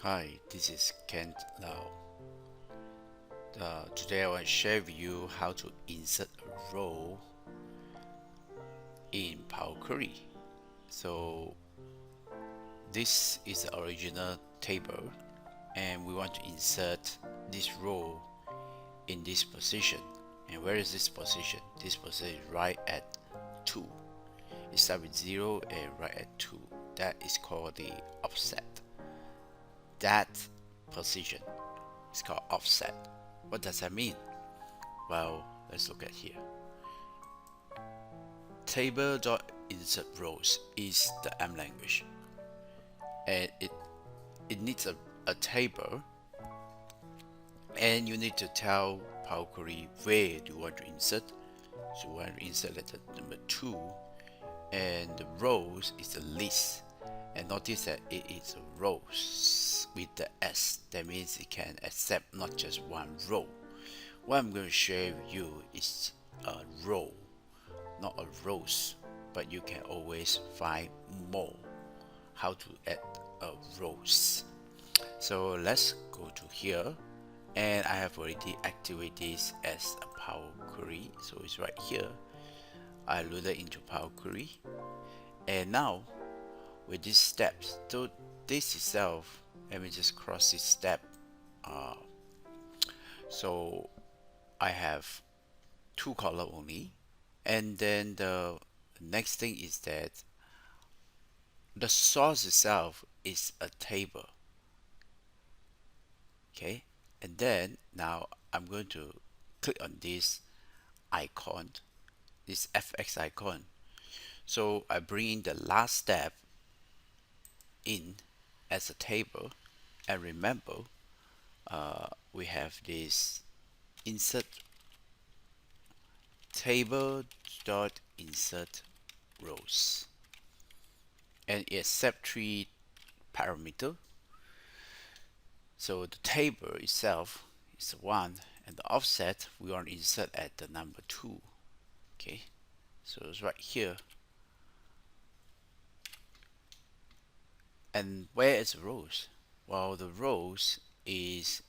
Hi, this is Kent Lau. Today I want to share with you how to insert a row in Power Query. So this is the original table and we want to insert this row in this position. And where is this position? This position is right at 2. It starts with 0 and right at 2. That is called the offset. That position is called offset. What does that mean? Well, let's look at here. Table.InsertRows is the M language, and it needs a table, and you need to tell Power Query where you want to insert. So you want to insert letter number 2, and the rows is the list. And notice that it is rows with the S. That means it can accept not just one row. What I'm going to share with you is a row, not a rows, but you can always find more how to add rows. So let's go to here, and I have already activated this as a Power Query, so it's right here. I loaded into Power Query, and now with these steps, so this itself, let me just cross this step. So I have 2 column only, and then the next thing is that the source itself is a table. Okay, and then now I'm going to click on this icon, this FX icon. So I bring in the last step in as a table, and remember we have this insert table.InsertRows, and it accepts 3 parameters. So the table itself is 1, and the offset we want to insert at the number 2. Okay, so it's right here. And where is the rows? Well, the rows is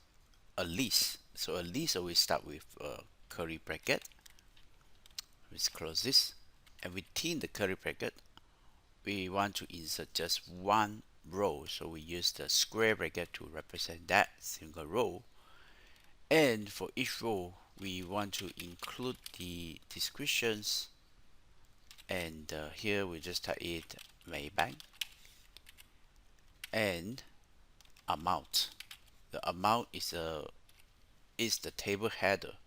a list. So a list always start with a curly bracket. Let's close this, and within the curly bracket we want to insert just one row, so we use the square bracket to represent that single row. And for each row we want to include the descriptions, and here we just type it Maybank, and amount. The amount is the table header,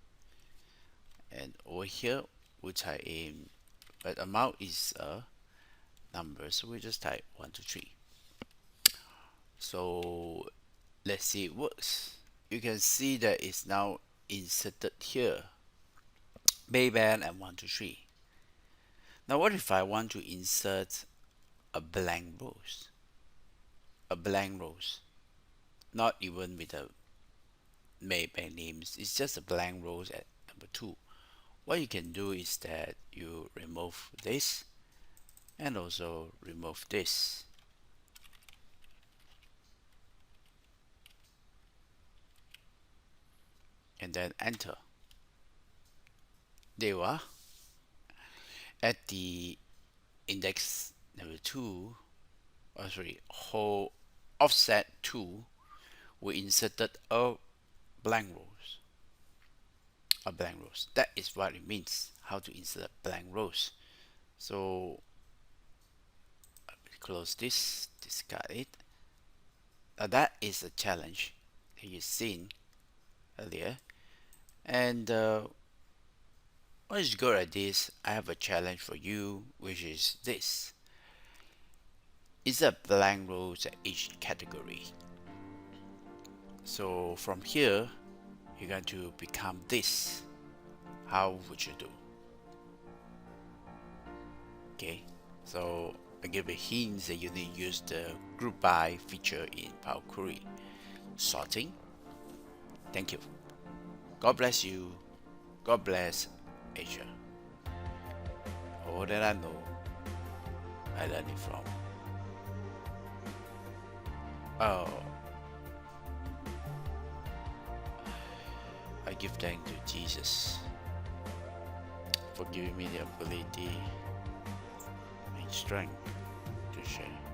and over here we type in, but amount is a number, so we just type 1 2 3. So let's see it works. You can see that it's now inserted here, Maybank and 1 2 3. Now what if I want to insert a blank rows? A blank rows, not even with the Maybank names, it's just a blank rows at number 2. What you can do is that you remove this and also remove this, and then enter. There you are. At the index number 2, whole offset 2, we inserted a blank rows. A blank rows. That is what it means, how to insert blank rows. So close this, discard it. Now that is a challenge that you've seen earlier. And once you go at this, I have a challenge for you, which is this. Is a blank rows at each category. So from here, you're going to become this. How would you do? Okay, so I give a hint that you need to use the group by feature in Power Query. Sorting. Thank you. God bless you. God bless Asia. All that I know, I learned it from I give thanks to Jesus for giving me the ability and strength to share.